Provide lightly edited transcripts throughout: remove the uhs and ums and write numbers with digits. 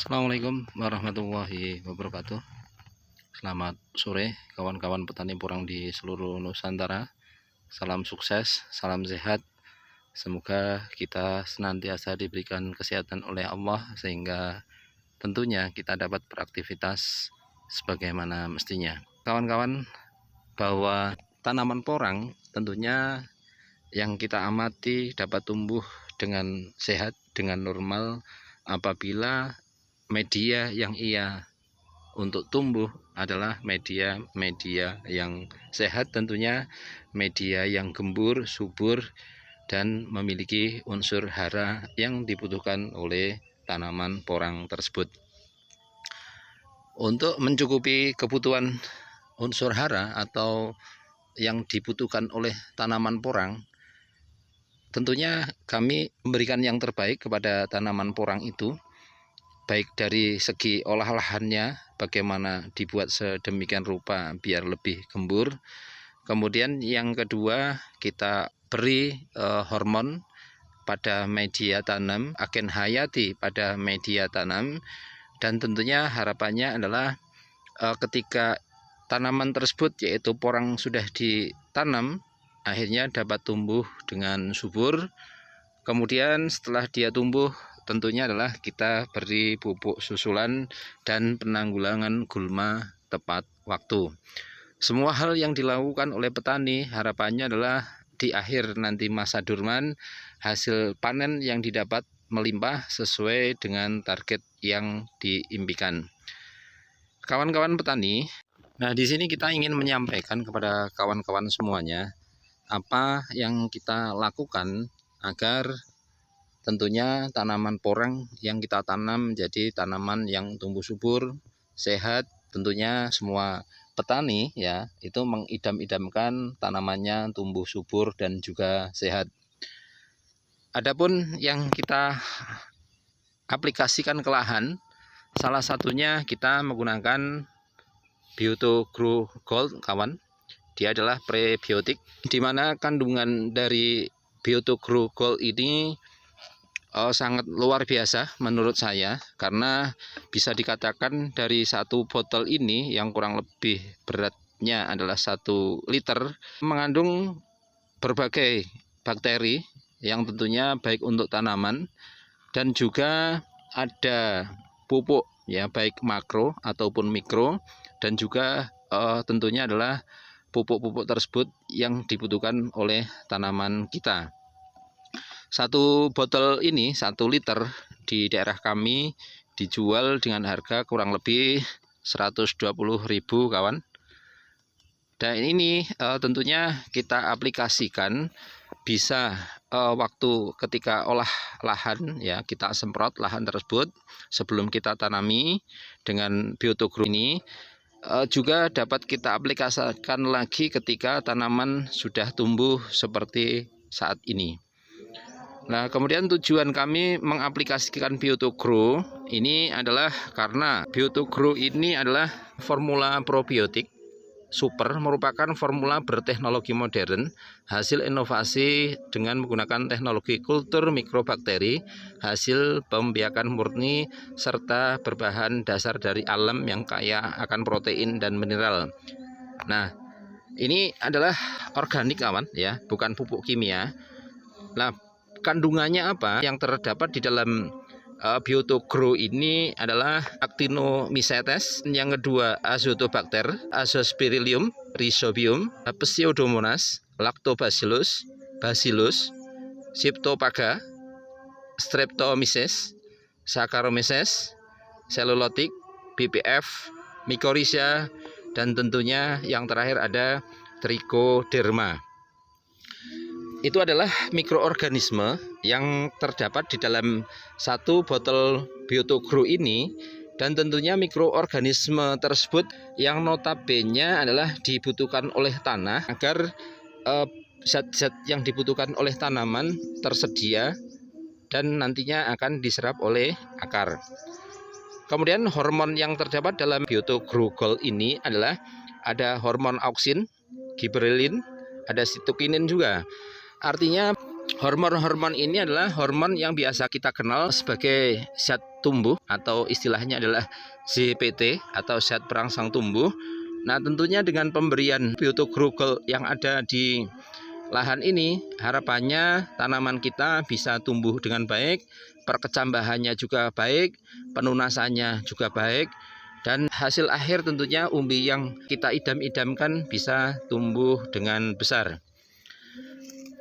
Assalamualaikum warahmatullahi wabarakatuh. Selamat sore kawan-kawan petani porang di seluruh Nusantara. Salam sukses, salam sehat. Semoga kita senantiasa diberikan kesehatan oleh Allah sehingga tentunya kita dapat beraktivitas sebagaimana mestinya. Kawan-kawan, bahwa tanaman porang tentunya yang kita amati dapat tumbuh dengan sehat, dengan normal apabila media yang ia untuk tumbuh adalah media yang sehat, tentunya media yang gembur, subur, dan memiliki unsur hara yang dibutuhkan oleh tanaman porang tersebut. Untuk mencukupi kebutuhan unsur hara atau yang dibutuhkan oleh tanaman porang, tentunya kami memberikan yang terbaik kepada tanaman porang itu, baik dari segi olah lahannya, bagaimana dibuat sedemikian rupa biar lebih gembur. Kemudian yang kedua, kita beri hormon pada media tanam, agen hayati pada media tanam, dan tentunya harapannya adalah ketika tanaman tersebut yaitu porang sudah ditanam, akhirnya dapat tumbuh dengan subur. Kemudian setelah dia tumbuh, tentunya adalah kita beri pupuk susulan dan penanggulangan gulma tepat waktu. Semua hal yang dilakukan oleh petani harapannya adalah di akhir nanti masa durman, hasil panen yang didapat melimpah sesuai dengan target yang diimpikan. Kawan-kawan petani, nah di sini kita ingin menyampaikan kepada kawan-kawan semuanya apa yang kita lakukan agar tentunya tanaman porang yang kita tanam menjadi tanaman yang tumbuh subur, sehat. Tentunya semua petani ya itu mengidam-idamkan tanamannya tumbuh subur dan juga sehat. Adapun yang kita aplikasikan ke lahan, salah satunya kita menggunakan Bioto Grow Gold, kawan. Dia adalah prebiotik, di mana kandungan dari Bioto Grow Gold ini sangat luar biasa menurut saya, karena bisa dikatakan dari satu botol ini yang kurang lebih beratnya adalah 1 liter mengandung berbagai bakteri yang tentunya baik untuk tanaman, dan juga ada pupuk ya baik makro ataupun mikro, dan juga tentunya adalah pupuk-pupuk tersebut yang dibutuhkan oleh tanaman kita. 1 botol ini 1 liter di daerah kami dijual dengan harga kurang lebih 120.000, kawan. Dan ini tentunya kita aplikasikan bisa waktu ketika olah lahan ya, kita semprot lahan tersebut sebelum kita tanami dengan Bioto Grow ini. Juga dapat kita aplikasikan lagi ketika tanaman sudah tumbuh seperti saat ini. Nah, kemudian tujuan kami mengaplikasikan Bioto Grow ini adalah karena Bioto Grow ini adalah formula probiotik super, merupakan formula berteknologi modern, hasil inovasi dengan menggunakan teknologi kultur mikrobakteri, hasil pembiakan murni, serta berbahan dasar dari alam yang kaya akan protein dan mineral. Nah, ini adalah organik, kawan ya, bukan pupuk kimia. Nah, kandungannya apa yang terdapat di dalam Bioto Grow ini adalah Actinomycetes, yang kedua Azotobacter, Azospirillum, Rhizobium, Pseudomonas, Lactobacillus, Bacillus, Cryptopaga, Streptomyces, Saccharomyces, Cellulotic, BPF, Mycorrhiza, dan tentunya yang terakhir ada Trichoderma. Itu adalah mikroorganisme yang terdapat di dalam 1 botol Bioto Grow ini, dan tentunya mikroorganisme tersebut yang notabene adalah dibutuhkan oleh tanah agar zat-zat yang dibutuhkan oleh tanaman tersedia dan nantinya akan diserap oleh akar. Kemudian hormon yang terdapat dalam Bioto Grow Gold ini adalah ada hormon auksin, giberelin, ada sitokinin juga. Artinya Hormon-hormon ini adalah hormon yang biasa kita kenal sebagai zat tumbuh atau istilahnya adalah ZPT atau zat perangsang tumbuh. Nah, tentunya dengan pemberian Bioto Grow Gold yang ada di lahan ini, harapannya tanaman kita bisa tumbuh dengan baik, perkecambahannya juga baik, penunasannya juga baik, dan hasil akhir tentunya umbi yang kita idam-idamkan bisa tumbuh dengan besar.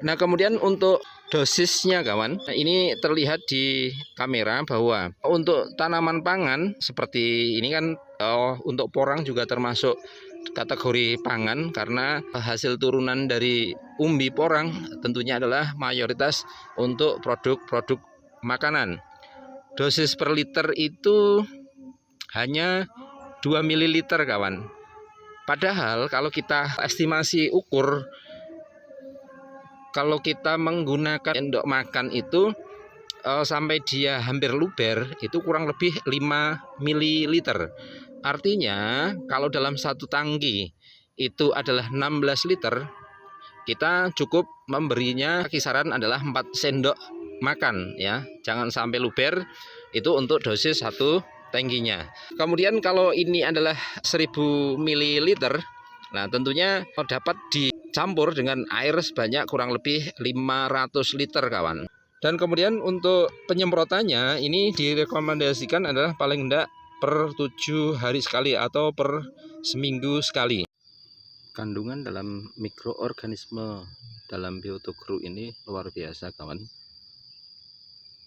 Nah, kemudian untuk dosisnya kawan, ini terlihat di kamera bahwa untuk tanaman pangan seperti ini kan untuk porang juga termasuk kategori pangan karena hasil turunan dari umbi porang tentunya adalah mayoritas untuk produk-produk makanan. Dosis per liter itu hanya 2 ml kawan. Padahal kalau kita estimasi ukur, kalau kita menggunakan endok makan itu sampai dia hampir luber itu kurang lebih 5 ml. Artinya kalau dalam satu tangki itu adalah 16 liter, kita cukup memberinya kisaran adalah 4 sendok makan ya. Jangan sampai luber, itu untuk dosis satu tangkinya. Kemudian kalau ini adalah 1000 ml, nah tentunya dapat dicampur dengan air sebanyak kurang lebih 500 liter kawan. Dan kemudian untuk penyemprotannya ini direkomendasikan adalah paling tidak per 7 hari sekali atau per seminggu sekali. Kandungan dalam mikroorganisme dalam Bioto Grow ini luar biasa kawan.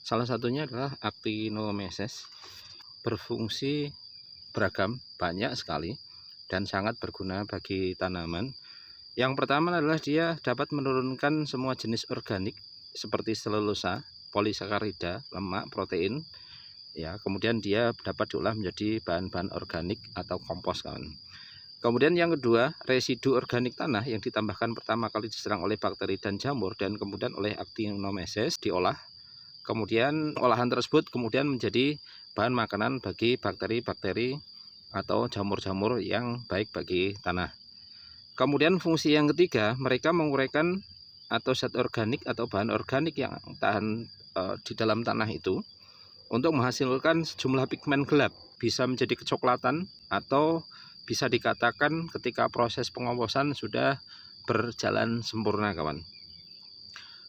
Salah satunya adalah Actinomyces, berfungsi beragam, banyak sekali dan sangat berguna bagi tanaman. Yang pertama adalah dia dapat menurunkan semua jenis organik seperti selulosa, polisakarida, lemak, protein. Ya, kemudian dia dapat diolah menjadi bahan-bahan organik atau kompos kawan. Kemudian yang kedua, residu organik tanah yang ditambahkan pertama kali diserang oleh bakteri dan jamur dan kemudian oleh Actinomyces diolah. Kemudian olahan tersebut kemudian menjadi bahan makanan bagi bakteri-bakteri atau jamur-jamur yang baik bagi tanah. Kemudian fungsi yang ketiga, mereka menguraikan atau zat organik atau bahan organik yang tahan di dalam tanah itu untuk menghasilkan sejumlah pigmen gelap, bisa menjadi kecoklatan atau bisa dikatakan ketika proses pengomposan sudah berjalan sempurna kawan.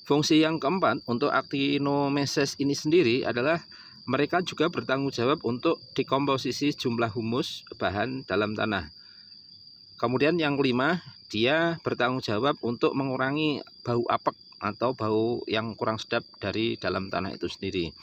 Fungsi yang keempat untuk Actinomyces ini sendiri adalah mereka juga bertanggung jawab untuk dekomposisi jumlah humus bahan dalam tanah. Kemudian yang kelima, dia bertanggung jawab untuk mengurangi bau apek atau bau yang kurang sedap dari dalam tanah itu sendiri.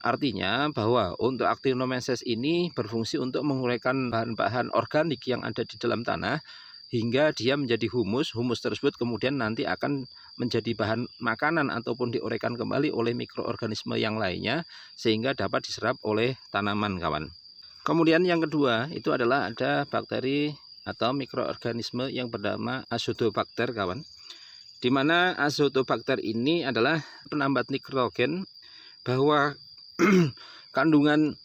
Artinya bahwa untuk Actinomyces ini berfungsi untuk menguraikan bahan-bahan organik yang ada di dalam tanah hingga dia menjadi humus. Humus tersebut kemudian nanti akan menjadi bahan makanan ataupun diuraikan kembali oleh mikroorganisme yang lainnya sehingga dapat diserap oleh tanaman kawan. Kemudian yang kedua itu adalah ada bakteri atau mikroorganisme yang bernama Azotobacter kawan. Di mana Azotobacter ini adalah penambat nitrogen, bahwa kandungan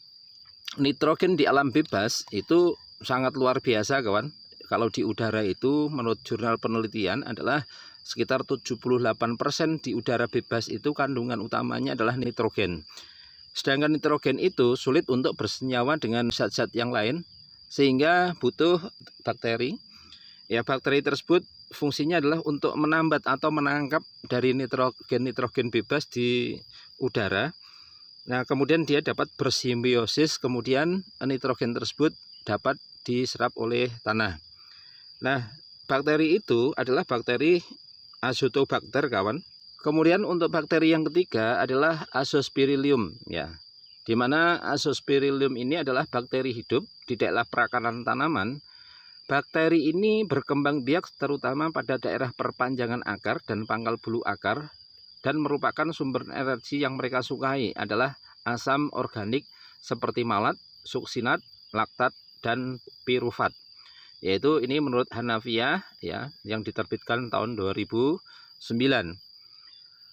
nitrogen di alam bebas itu sangat luar biasa kawan. Kalau di udara itu menurut jurnal penelitian adalah sekitar 78% di udara bebas itu kandungan utamanya adalah nitrogen. Sedangkan nitrogen itu sulit untuk bersenyawa dengan zat-zat yang lain sehingga butuh bakteri. Ya, bakteri tersebut fungsinya adalah untuk menambat atau menangkap dari nitrogen bebas di udara. Nah, kemudian dia dapat bersimbiosis, kemudian nitrogen tersebut dapat diserap oleh tanah. Nah, bakteri itu adalah bakteri Azotobacter kawan. Kemudian untuk bakteri yang ketiga adalah Azospirillum ya. Di mana Azospirillum ini adalah bakteri hidup di daerah perakaran tanaman. Bakteri ini berkembang biak terutama pada daerah perpanjangan akar dan pangkal bulu akar, dan merupakan sumber energi yang mereka sukai adalah asam organik seperti malat, suksinat, laktat, dan pirufat. Yaitu ini menurut Hanafiya ya, yang diterbitkan tahun 2009.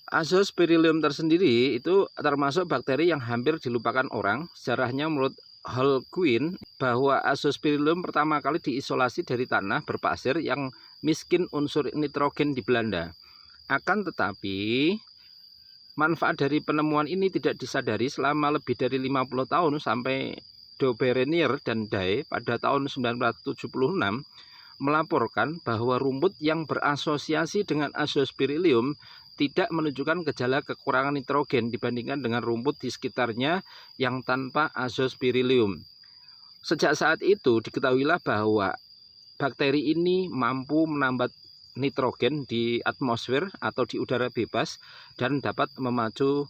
Azospirillum tersendiri itu termasuk bakteri yang hampir dilupakan orang. Sejarahnya menurut Holguin bahwa Azospirillum pertama kali diisolasi dari tanah berpasir yang miskin unsur nitrogen di Belanda. Akan tetapi manfaat dari penemuan ini tidak disadari selama lebih dari 50 tahun sampai De Berenier dan Day pada tahun 1976 melaporkan bahwa rumput yang berasosiasi dengan Azospirillum tidak menunjukkan gejala kekurangan nitrogen dibandingkan dengan rumput di sekitarnya yang tanpa Azospirillum. Sejak saat itu diketahuilah bahwa bakteri ini mampu menambah nitrogen di atmosfer atau di udara bebas dan dapat memacu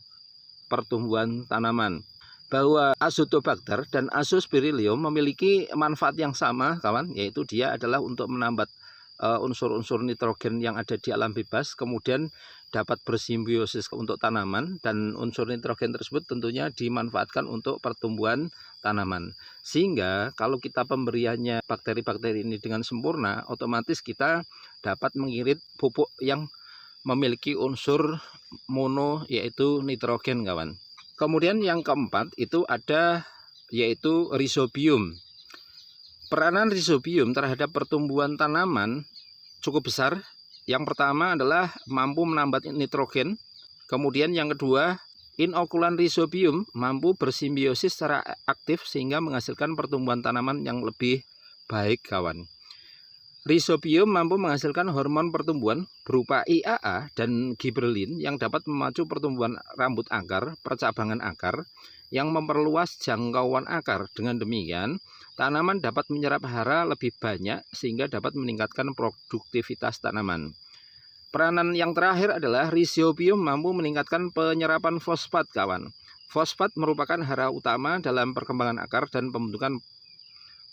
pertumbuhan tanaman. Bahwa Azotobacter dan Azospirillum memiliki manfaat yang sama, kawan, yaitu dia adalah untuk menambah unsur-unsur nitrogen yang ada di alam bebas, kemudian dapat bersimbiosis untuk tanaman, dan unsur nitrogen tersebut tentunya dimanfaatkan untuk pertumbuhan tanaman. Sehingga kalau kita pemberiannya bakteri-bakteri ini dengan sempurna, otomatis kita dapat mengirit pupuk yang memiliki unsur mono, yaitu nitrogen, kawan. Kemudian yang keempat itu ada yaitu Rhizobium. Peranan Rhizobium terhadap pertumbuhan tanaman cukup besar. Yang pertama adalah mampu menambah nitrogen. Kemudian yang kedua, inokulan Rhizobium mampu bersimbiosis secara aktif sehingga menghasilkan pertumbuhan tanaman yang lebih baik, kawan. Rhizobium mampu menghasilkan hormon pertumbuhan berupa IAA dan gibberellin yang dapat memacu pertumbuhan rambut akar, percabangan akar, yang memperluas jangkauan akar. Dengan demikian, tanaman dapat menyerap hara lebih banyak sehingga dapat meningkatkan produktivitas tanaman. Peranan yang terakhir adalah Rhizobium mampu meningkatkan penyerapan fosfat, kawan. Fosfat merupakan hara utama dalam perkembangan akar dan pembentukan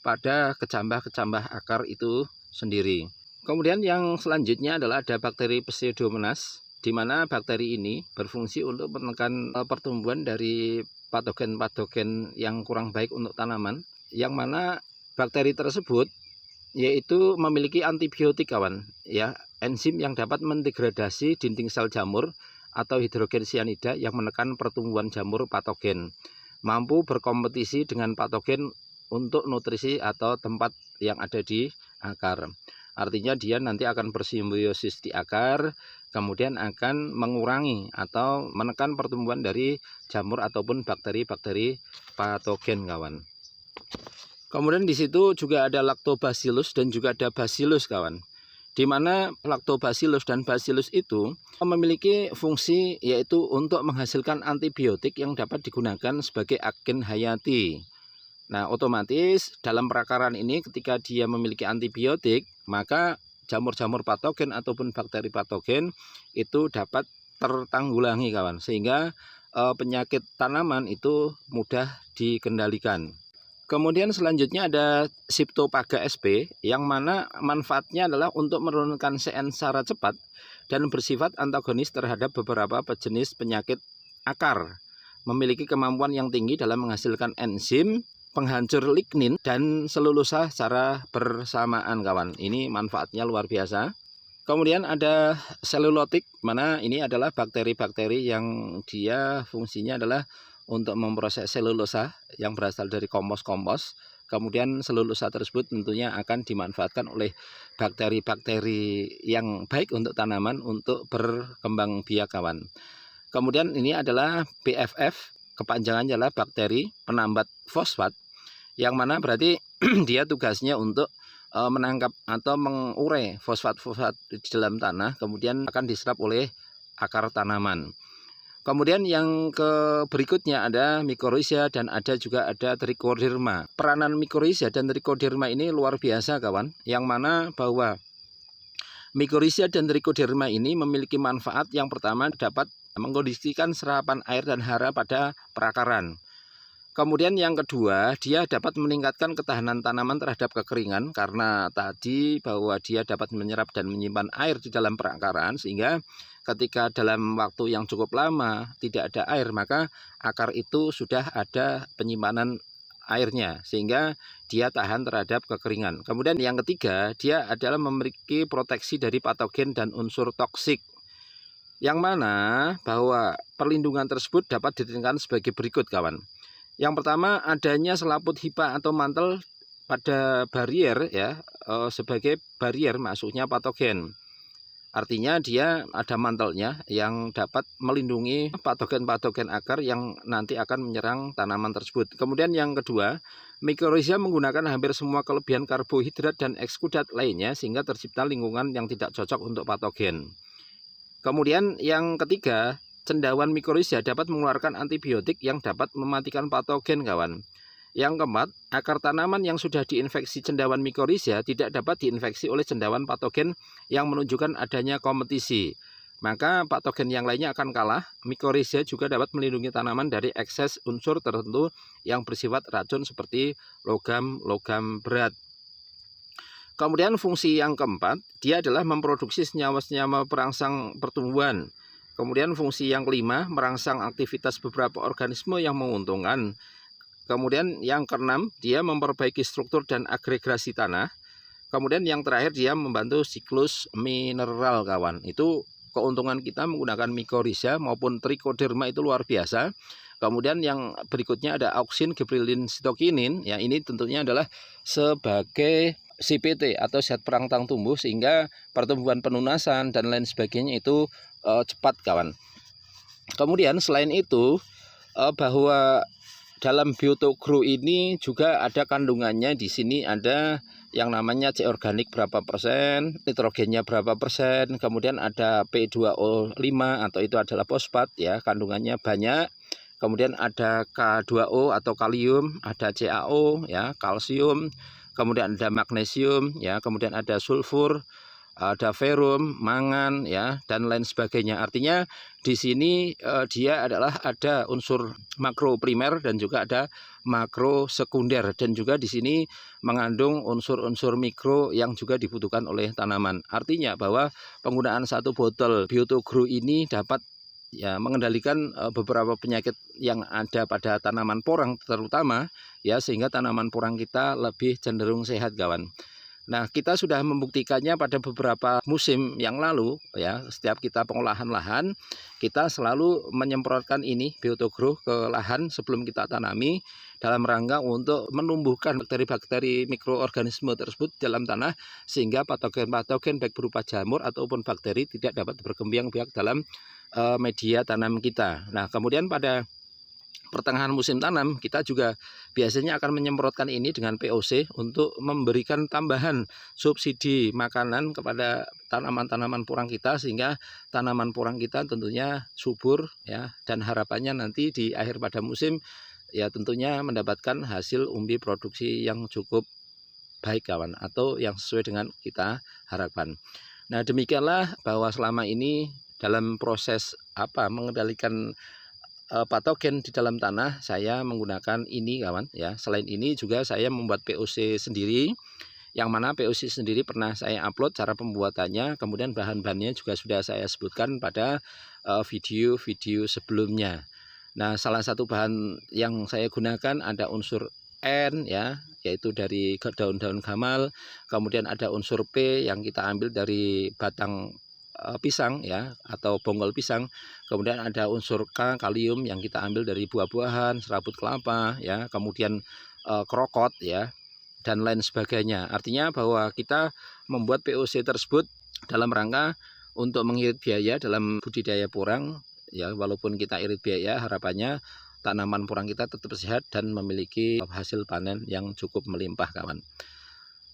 pada kecambah-kecambah akar itu sendiri. Kemudian yang selanjutnya adalah ada bakteri Pseudomonas, di mana bakteri ini berfungsi untuk menekan pertumbuhan dari patogen-patogen yang kurang baik untuk tanaman, yang mana bakteri tersebut yaitu memiliki antibiotik, kawan, ya, enzim yang dapat mendegradasi dinding sel jamur atau hidrogen cyanida yang menekan pertumbuhan jamur patogen, mampu berkompetisi dengan patogen untuk nutrisi atau tempat yang ada di akar. Artinya dia nanti akan bersimbiosis di akar, kemudian akan mengurangi atau menekan pertumbuhan dari jamur ataupun bakteri-bakteri patogen, kawan. Kemudian di situ juga ada Lactobacillus dan juga ada Bacillus, kawan. Di mana Lactobacillus dan Bacillus itu memiliki fungsi yaitu untuk menghasilkan antibiotik yang dapat digunakan sebagai agen hayati. Nah, otomatis dalam perakaran ini ketika dia memiliki antibiotik, maka jamur-jamur patogen ataupun bakteri patogen itu dapat tertanggulangi, kawan, sehingga penyakit tanaman itu mudah dikendalikan. Kemudian selanjutnya ada Pseudopaga sp, yang mana manfaatnya adalah untuk menurunkan CN secara cepat dan bersifat antagonis terhadap beberapa jenis penyakit akar. Memiliki kemampuan yang tinggi dalam menghasilkan enzim penghancur lignin dan selulosa secara bersamaan, kawan. Ini manfaatnya luar biasa. Kemudian ada selulotik, mana ini adalah bakteri-bakteri yang dia fungsinya adalah untuk memproses selulosa yang berasal dari kompos-kompos. Kemudian selulosa tersebut tentunya akan dimanfaatkan oleh bakteri-bakteri yang baik untuk tanaman untuk berkembang biak, kawan. Kemudian ini adalah BFF, kepanjangannya adalah bakteri penambat fosfat, yang mana berarti dia tugasnya untuk menangkap atau mengurai fosfat-fosfat di dalam tanah, kemudian akan diserap oleh akar tanaman. Kemudian yang berikutnya ada Mycorrhiza dan ada juga ada Trichoderma. Peranan Mycorrhiza dan Trichoderma ini luar biasa, kawan, yang mana bahwa Mycorrhiza dan Trichoderma ini memiliki manfaat. Yang pertama, dapat mengkondisikan serapan air dan hara pada perakaran. Kemudian yang kedua, dia dapat meningkatkan ketahanan tanaman terhadap kekeringan, karena tadi bahwa dia dapat menyerap dan menyimpan air di dalam perakaran, sehingga ketika dalam waktu yang cukup lama tidak ada air, maka akar itu sudah ada penyimpanan airnya, sehingga dia tahan terhadap kekeringan. Kemudian yang ketiga, dia adalah memiliki proteksi dari patogen dan unsur toksik, yang mana bahwa perlindungan tersebut dapat ditentukan sebagai berikut, kawan. Yang pertama, adanya selaput hipa atau mantel pada barier, ya, sebagai barier masuknya patogen. Artinya dia ada mantelnya yang dapat melindungi patogen-patogen akar yang nanti akan menyerang tanaman tersebut. Kemudian yang kedua, Mycorrhiza menggunakan hampir semua kelebihan karbohidrat dan ekskudat lainnya sehingga tercipta lingkungan yang tidak cocok untuk patogen. Kemudian yang ketiga, cendawan Mycorrhiza dapat mengeluarkan antibiotik yang dapat mematikan patogen, kawan. Yang keempat, akar tanaman yang sudah diinfeksi cendawan Mycorrhiza tidak dapat diinfeksi oleh cendawan patogen yang menunjukkan adanya kompetisi. Maka patogen yang lainnya akan kalah. Mycorrhiza juga dapat melindungi tanaman dari ekses unsur tertentu yang bersifat racun seperti logam berat. Kemudian fungsi yang keempat, dia adalah memproduksi senyawa-senyawa perangsang pertumbuhan. Kemudian fungsi yang kelima, merangsang aktivitas beberapa organisme yang menguntungkan. Kemudian yang keenam, dia memperbaiki struktur dan agregasi tanah. Kemudian yang terakhir, dia membantu siklus mineral, kawan. Itu keuntungan kita menggunakan Mycorrhiza maupun Trichoderma itu luar biasa. Kemudian yang berikutnya ada auksin, gibberellin, sitokinin. Ya, ini tentunya adalah sebagai CPT atau zat perangsang tumbuh sehingga pertumbuhan penunasan dan lain sebagainya itu cepat, kawan. Kemudian selain itu bahwa dalam Bioto Grow ini juga ada kandungannya. Di sini ada yang namanya C organik berapa persen, nitrogennya berapa persen, kemudian ada P2O5 atau itu adalah fosfat ya, kandungannya banyak. Kemudian ada K2O atau kalium, ada CaO ya, kalsium, kemudian ada magnesium ya, kemudian ada sulfur, ada ferum, mangan ya, dan lain sebagainya. Artinya di sini dia adalah ada unsur makro primer dan juga ada makro sekunder, dan juga di sini mengandung unsur-unsur mikro yang juga dibutuhkan oleh tanaman. Artinya bahwa penggunaan satu botol Bioto Grow ini dapat ya mengendalikan beberapa penyakit yang ada pada tanaman porang terutama ya, sehingga tanaman porang kita lebih cenderung sehat, kawan. Nah, kita sudah membuktikannya pada beberapa musim yang lalu ya. Setiap kita pengolahan lahan, kita selalu menyemprotkan ini Bioto Grow ke lahan sebelum kita tanami dalam rangka untuk menumbuhkan bakteri-bakteri mikroorganisme tersebut dalam tanah sehingga patogen-patogen baik berupa jamur ataupun bakteri tidak dapat berkembang biak dalam media tanam kita. Nah, kemudian pada pertengahan musim tanam kita juga biasanya akan menyemprotkan ini dengan POC untuk memberikan tambahan subsidi makanan kepada tanaman-tanaman porang kita sehingga tanaman porang kita tentunya subur ya, dan harapannya nanti di akhir pada musim ya tentunya mendapatkan hasil umbi produksi yang cukup baik, kawan, atau yang sesuai dengan kita harapkan. Nah, demikianlah bahwa selama ini dalam proses mengendalikan patogen di dalam tanah saya menggunakan ini, kawan ya. Selain ini juga saya membuat POC sendiri, yang mana POC sendiri pernah saya upload cara pembuatannya, kemudian bahan-bahannya juga sudah saya sebutkan pada video-video sebelumnya. Nah, salah satu bahan yang saya gunakan ada unsur N ya, yaitu dari daun-daun gamal, kemudian ada unsur P yang kita ambil dari batang pisang ya atau bonggol pisang, kemudian ada unsur K kalium yang kita ambil dari buah-buahan, serabut kelapa ya, kemudian krokot ya, dan lain sebagainya. Artinya bahwa kita membuat POC tersebut dalam rangka untuk mengirit biaya dalam budidaya porang ya. Walaupun kita irit biaya, harapannya tanaman porang kita tetap sehat dan memiliki hasil panen yang cukup melimpah, kawan.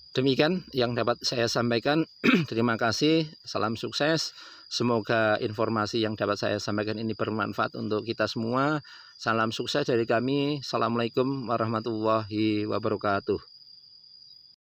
Demikian yang dapat saya sampaikan. Terima kasih, salam sukses. Semoga informasi yang dapat saya sampaikan ini bermanfaat untuk kita semua. Salam sukses dari kami. Assalamualaikum warahmatullahi wabarakatuh.